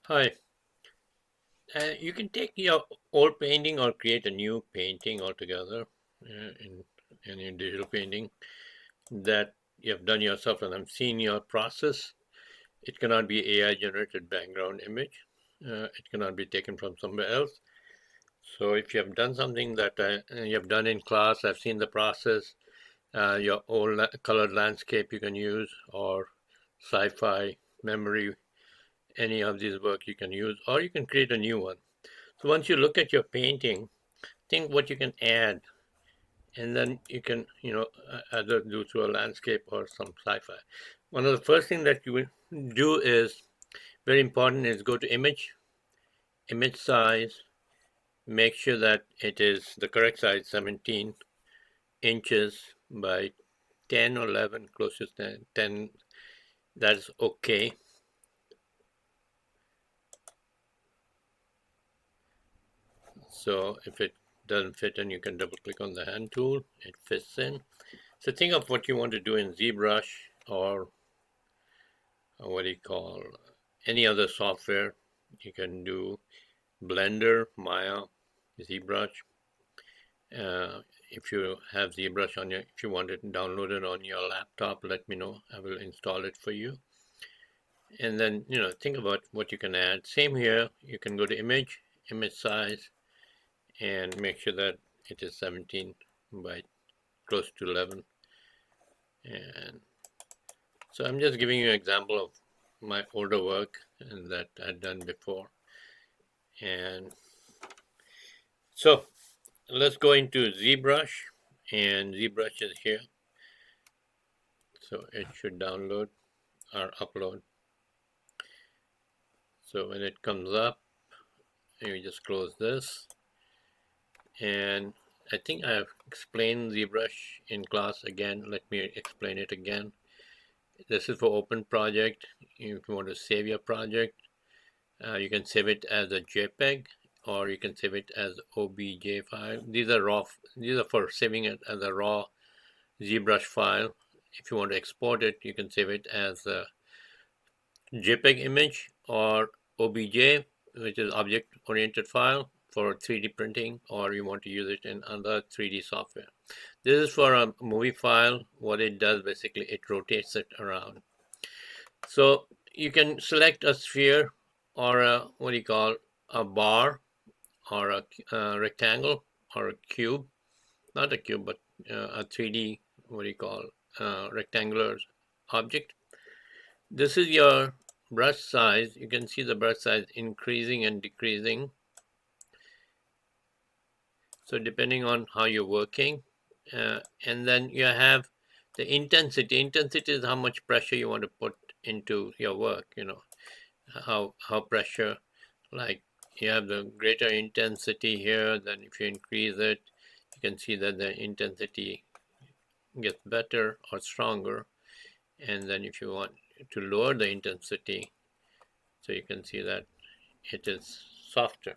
Hi, you can take your old painting or create a new painting altogether in your digital painting that you have done yourself, and I'm seeing your process. It cannot be AI generated background image. It cannot be taken from somewhere else. So if you have done something that you have done in class, I've seen the process. Your old colored landscape you can use, or sci-fi memory, any of these work you can use, or you can create a new one. So once you look at your painting, think what you can add, and then you can, either do through a landscape or some sci-fi. One of the first thing that you will do is very important is go to image size, make sure that it is the correct size, 17 inches by 10 or 11, closest to 10. That's okay. So if it doesn't fit in, you can double click on the hand tool, it fits in. So think of what you want to do in ZBrush, or what do you call, any other software. You can do Blender, Maya, ZBrush. If you have ZBrush on if you want it downloaded on your laptop, let me know. I will install it for you. And then, think about what you can add. Same here, you can go to image size, and make sure that it is 17 by close to 11. And so I'm just giving you an example of my older work and that I'd done before. And so let's go into ZBrush, and ZBrush is here. So it should download or upload. So when it comes up, you just close this. And I think I've explained ZBrush in class again. Let me explain it again. This is for open project. If you want to save your project, you can save it as a JPEG, or you can save it as OBJ file. These are raw. These are for saving it as a raw ZBrush file. If you want to export it, you can save it as a JPEG image, or OBJ, which is object-oriented file for 3D printing, or you want to use it in other 3D software. This is for a movie file. What it does, basically, it rotates it around. So you can select a sphere, or a, what do you call, a bar, or a rectangle, or a cube. Not a cube, but a 3D, what do you call, rectangular object. This is your brush size. You can see the brush size increasing and decreasing. So depending on how you're working, and then you have the intensity. Intensity is how much pressure you want to put into your work. How pressure, like you have the greater intensity here. Then if you increase it, you can see that the intensity gets better or stronger. And then if you want to lower the intensity, so you can see that it is softer.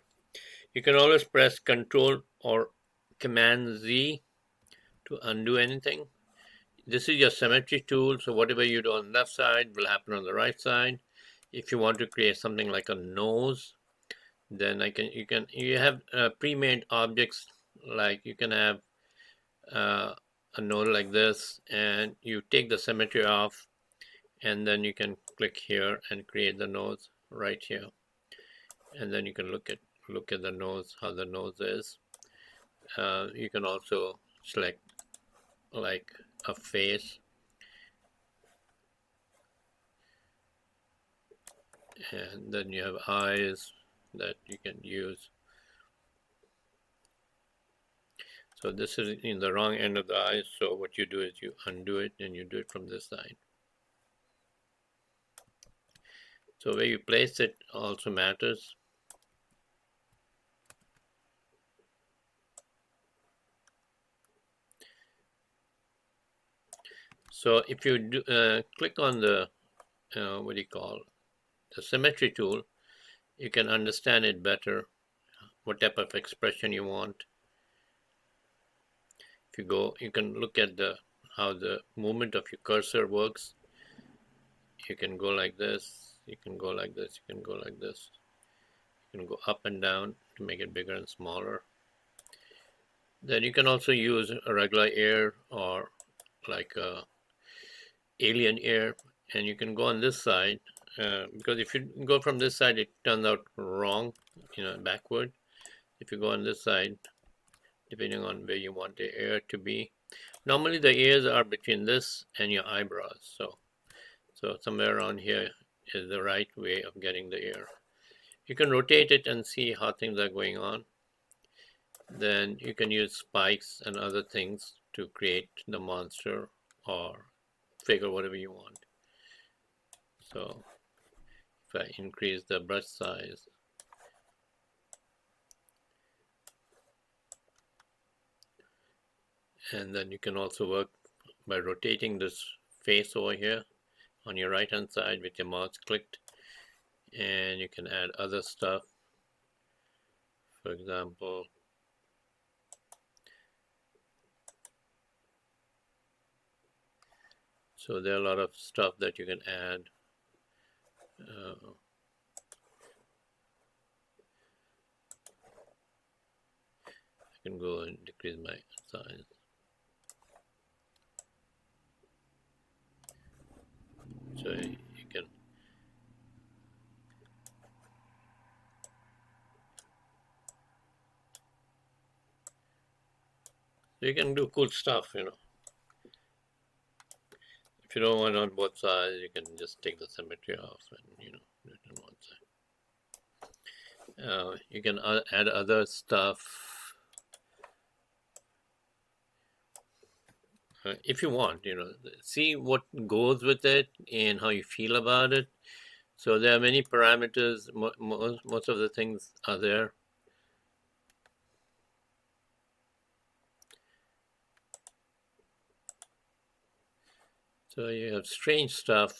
You can always press Control or Command Z to undo anything. This is your symmetry tool, so whatever you do on the left side will happen on the right side. If you want to create something like a nose, then you have pre-made objects, like you can have a node like this, and you take the symmetry off, and then you can click here and create the nose right here, and then you can look at the nose, how the nose is. You can also select like a face, and then you have eyes that you can use. So this is in the wrong end of the eye, so what you do is you undo it, and you do it from this side. So where you place it also matters. So if you do, click on the what do you call, the symmetry tool, you can understand it better, what type of expression you want. If you go, you can look at how the movement of your cursor works. You can go like this, you can go like this, you can go like this. You can go up and down to make it bigger and smaller. Then you can also use a regular air or like a alien air, and you can go on this side because if you go from this side, it turns out wrong, backward. If you go on this side, depending on where you want the air to be, normally the ears are between this and your eyebrows. So somewhere around here is the right way of getting the air. You can rotate it and see how things are going on. Then you can use spikes and other things to create the monster or figure whatever you want. So if I increase the brush size, and then you can also work by rotating this face over here on your right hand side with your mouse clicked, and you can add other stuff. For example, so there are a lot of stuff that you can add. I can go and decrease my size. So you can do cool stuff, If you don't want it on both sides, you can just take the symmetry off and do it on one side. You can add other stuff if you want. See what goes with it and how you feel about it. So there are many parameters. Most of the things are there. So you have strange stuff.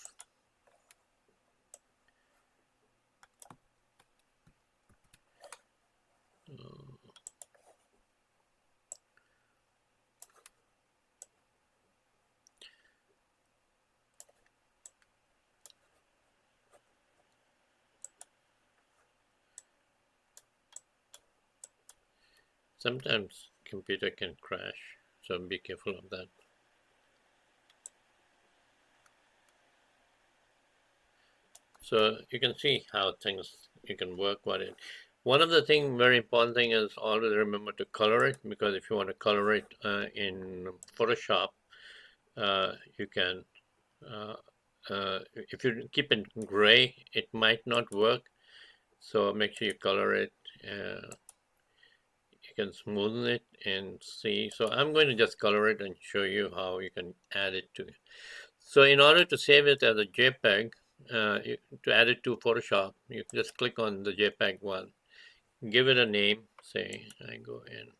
Sometimes computer can crash, so be careful of that. So you can see how things you can work with it. One of the thing, very important thing is always remember to color it, because if you want to color it in Photoshop, you can. If you keep it gray, it might not work. So make sure you color it. You can smoothen it and see. So I'm going to just color it and show you how you can add it to it. So in order to save it as a JPEG, to add it to Photoshop, you just click on the JPEG one, give it a name, say I go in.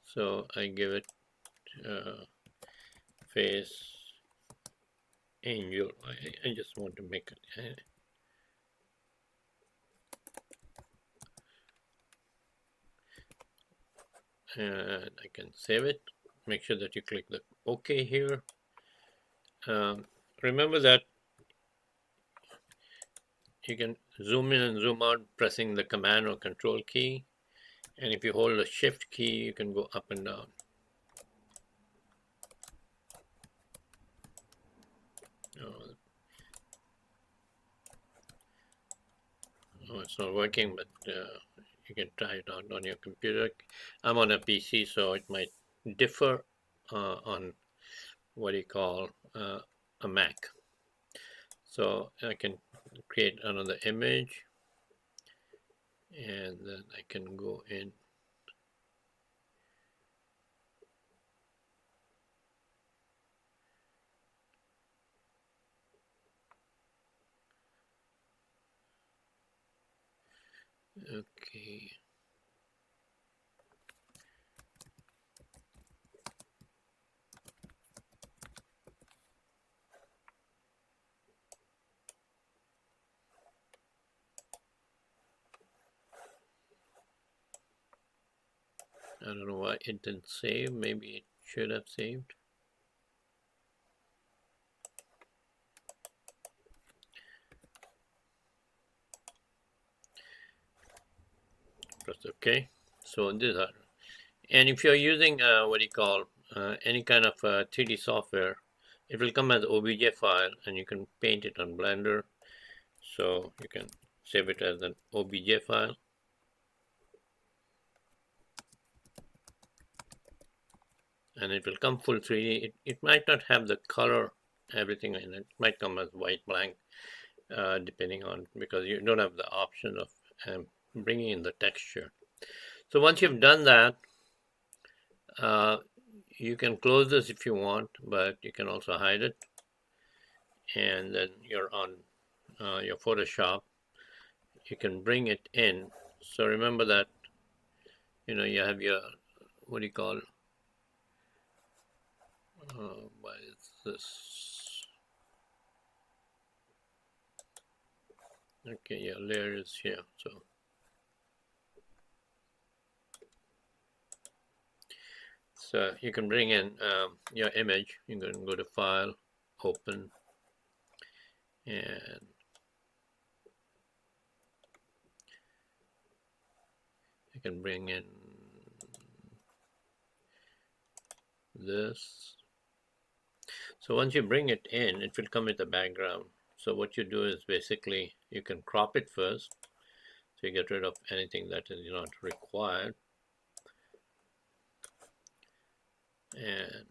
So I give it face angel. I just want to make it. And I can save it. Make sure that you click the OK here. Remember that you can zoom in and zoom out pressing the command or control key. And if you hold the shift key, you can go up and down. Oh, it's not working, but you can try it out on your computer. I'm on a PC, so it might differ on what you call a Mac. So I can create another image, and then I can go in. Okay. I don't know why it didn't save. Maybe it should have saved. Press OK. So these are, and if you're using what do you call any kind of 3D software, it will come as OBJ file, and you can paint it on Blender. So you can save it as an OBJ file. And it will come full 3D. It might not have the color, everything in it. It might come as white blank, depending on, because you don't have the option of bringing in the texture. So once you've done that, you can close this if you want, but you can also hide it. And then you're on your Photoshop. You can bring it in. So remember that, you have your, what do you call, why is this? Okay, yeah, layer is here. So you can bring in your image. You can go to File, Open, and you can bring in this. So once you bring it in, it will come with a background. So what you do is basically you can crop it first. So you get rid of anything that is not required. And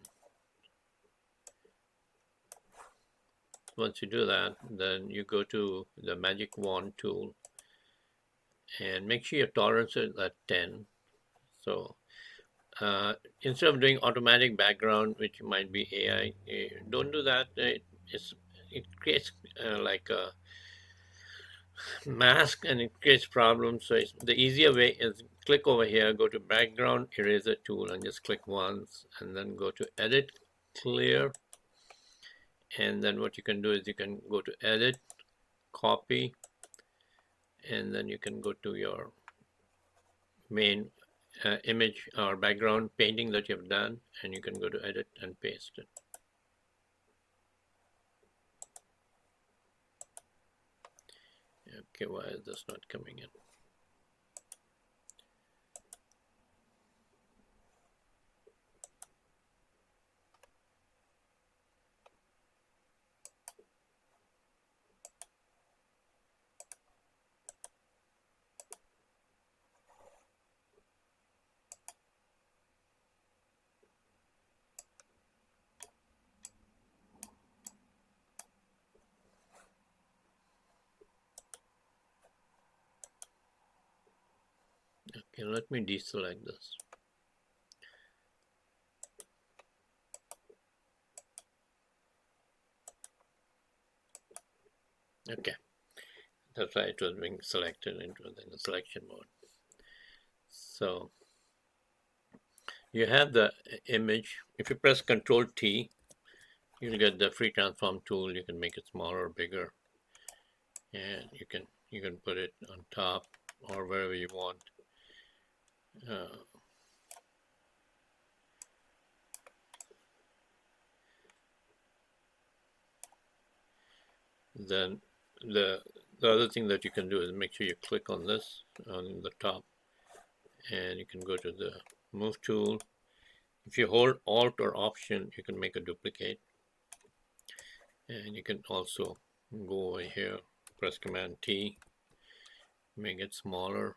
once you do that, then you go to the magic wand tool and make sure your tolerance is at 10. So instead of doing automatic background, which might be AI, don't do that. It creates like a mask, and it creates problems. So the easier way is click over here, go to background eraser tool, and just click once, and then go to edit, clear. And then what you can do is you can go to edit, copy, and then you can go to your main image or background painting that you've done, and you can go to edit and paste it. Okay, why is this not coming in? Okay, let me deselect this. Okay, that's why it was being selected into the selection mode. So you have the image. If you press Control T, you'll get the free transform tool. You can make it smaller or bigger, and you can put it on top or wherever you want. Then the other thing that you can do is make sure you click on this on the top, and you can go to the move tool. If you hold Alt or Option, you can make a duplicate, and you can also go over here, press Command T, make it smaller.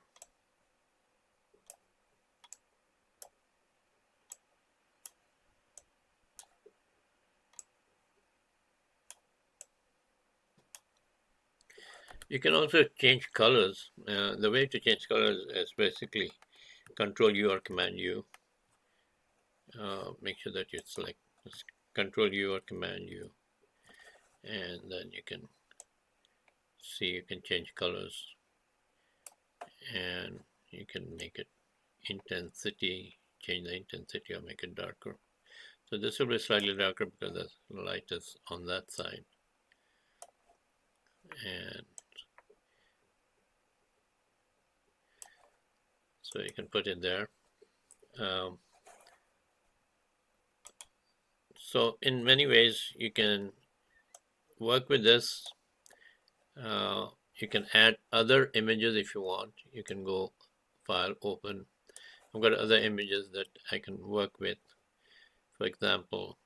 You can also change colors. The way to change colors is basically Control U or Command U. Make sure that you select Control U or Command U, and then you can see you can change colors, and you can make it intensity, change the intensity or make it darker. So this will be slightly darker because the light is on that side, and so you can put it there. Um, so in many ways, you can work with this. Uh, you can add other images if you want. You can go file, open. I've got other images that I can work with. For example,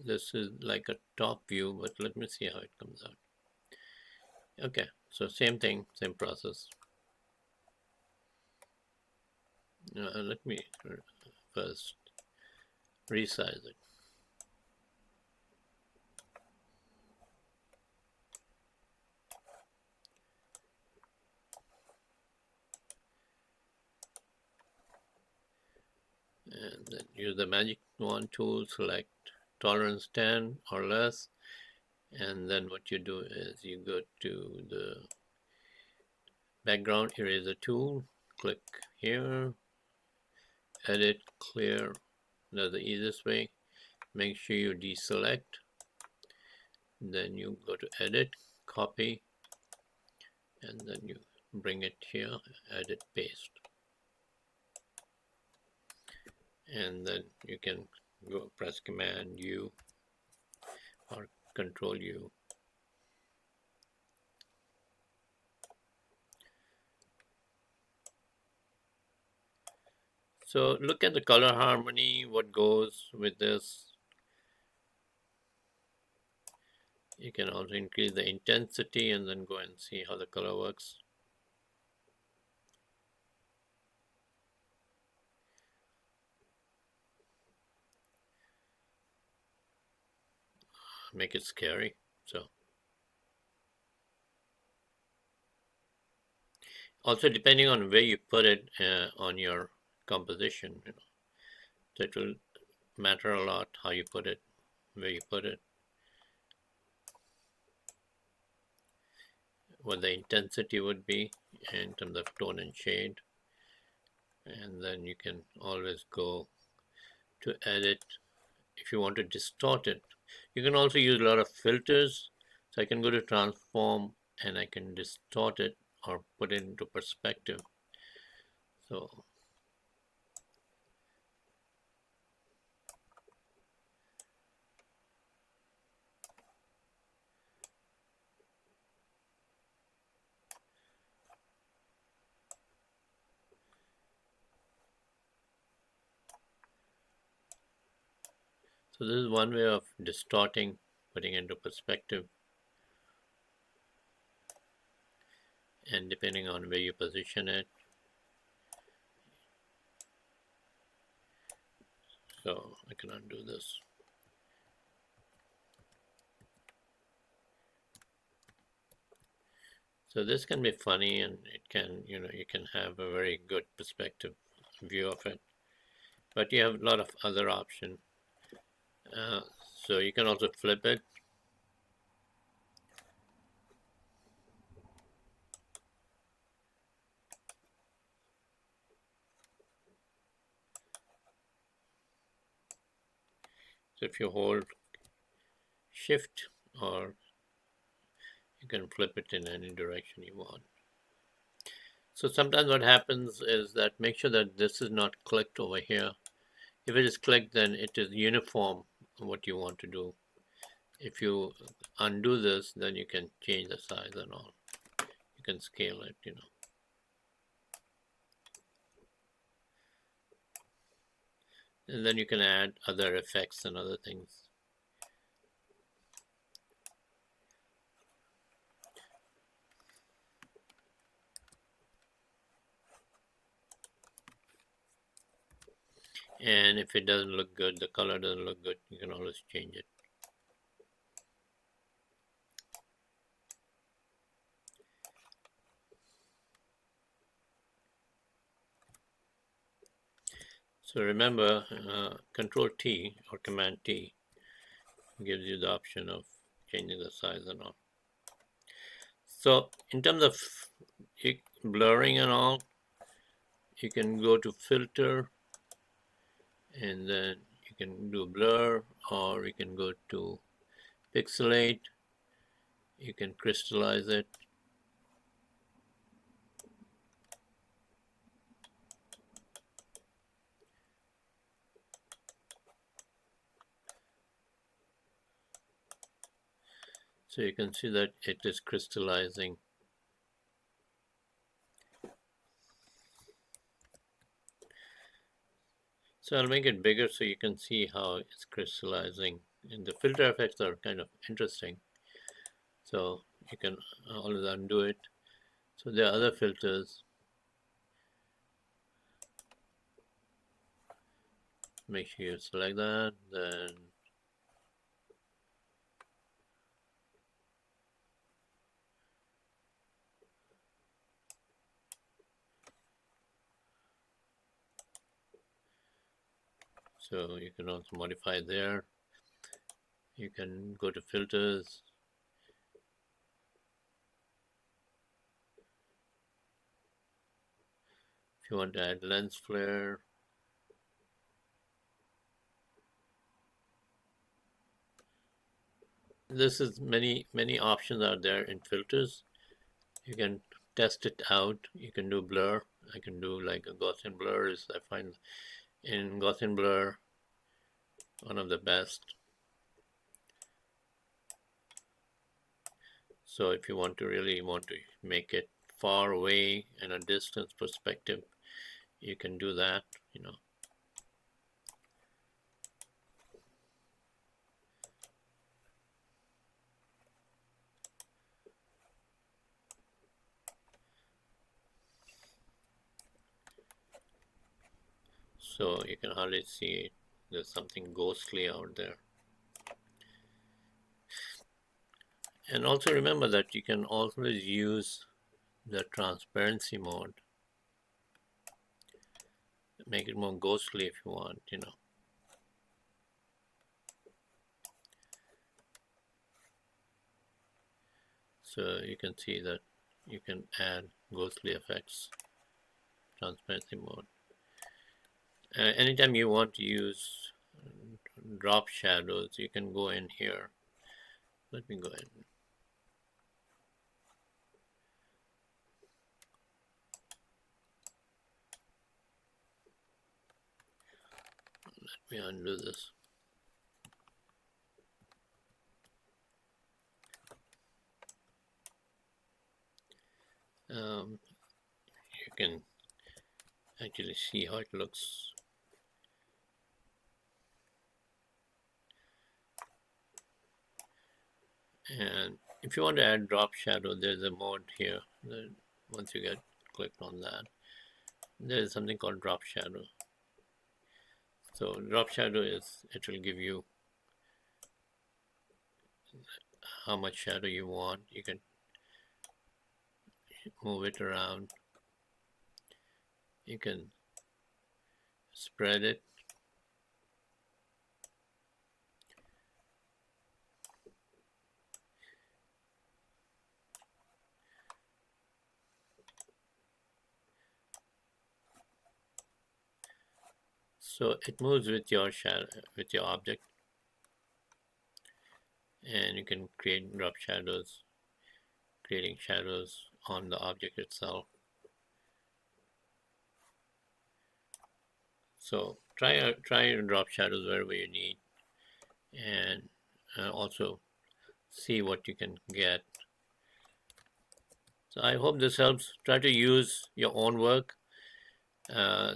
this is like a top view, but let me see how it comes out. Okay, so same thing, same process. Let me first resize it. And then use the magic wand tool, select tolerance 10 or less. And then what you do is you go to the background eraser tool, click here, edit, clear. That's the easiest way. Make sure you deselect. Then you go to edit, copy, and then you bring it here, edit, paste. And then you can go press Command U or Control U. So look at the color harmony, what goes with this. You can also increase the intensity and then go and see how the color works. Make it scary. So also depending on where you put it on your composition, so it will matter a lot how you put it, where you put it, what the intensity would be in terms of tone and shade. And then you can always go to edit if you want to distort it. You can also use a lot of filters. So I can go to transform and I can distort it or put it into perspective. So this is one way of distorting, putting into perspective. And depending on where you position it. So I can undo this. So this can be funny, and it can, you can have a very good perspective view of it. But you have a lot of other options. Uh, so you can also flip it. So if you hold Shift, or you can flip it in any direction you want. So sometimes what happens is that make sure that this is not clicked over here. If it is clicked, then it is uniform what you want to do. If you undo this, then you can change the size and all. You can scale it. And then you can add other effects and other things. And if it doesn't look good, the color doesn't look good, you can always change it. So remember, Control T or Command T gives you the option of changing the size and all. So in terms of blurring and all, you can go to Filter, and then you can do blur, or you can go to pixelate. You can crystallize it. So you can see that it is crystallizing. So I'll make it bigger so you can see how it's crystallizing. And the filter effects are kind of interesting. So you can always undo it. So there are other filters. Make sure you select that. Then so you can also modify there. You can go to filters. If you want to add lens flare, this is many options are there in filters. You can test it out. You can do blur. I can do like a Gaussian blur is I find in Gaussian blur one of the best. So if you really want to make it far away in a distance perspective, you can do that, you know. So you can hardly see it. There's something ghostly out there. And also remember that you can always use the transparency mode. Make it more ghostly if you want, you know. So you can see that you can add ghostly effects, transparency mode. Anytime you want to use drop shadows, you can go in here. Let me go in. Let me undo this. You can actually see how it looks. And if you want to add drop shadow, there's a mode here. Once you get clicked on that, there's something called drop shadow. So drop shadow is, it will give you how much shadow you want. You can move it around. You can spread it. So it moves with your shadow, with your object, and you can create drop shadows, creating shadows on the object itself. So try drop shadows wherever you need, and also see what you can get. So I hope this helps. Try to use your own work,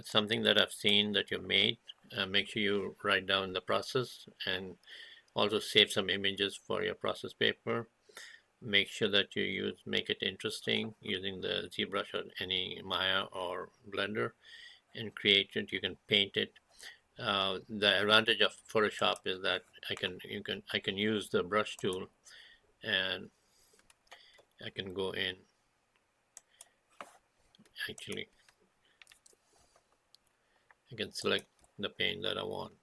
something that I've seen that you've made. Make sure you write down the process and also save some images for your process paper. Make sure that you make it interesting using the ZBrush or any Maya or Blender, and create it. You can paint it. The advantage of Photoshop is that I can use the brush tool, and I can go in. Actually, I can select the paint that I want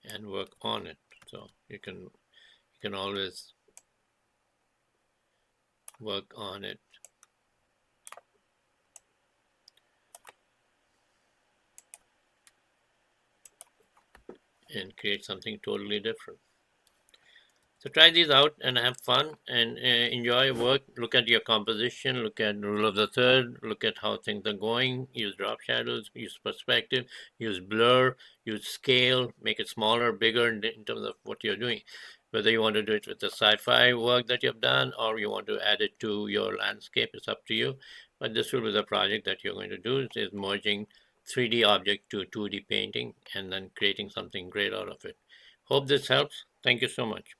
and work on it. So you can always work on it and create something totally different. So try these out and have fun and enjoy work. Look at your composition, look at rule of the third, look at how things are going. Use drop shadows, use perspective, use blur, use scale, make it smaller, bigger in terms of what you're doing. Whether you want to do it with the sci-fi work that you've done or you want to add it to your landscape, it's up to you. But this will be the project that you're going to do is merging 3D object to 2D painting and then creating something great out of it. Hope this helps. Thank you so much.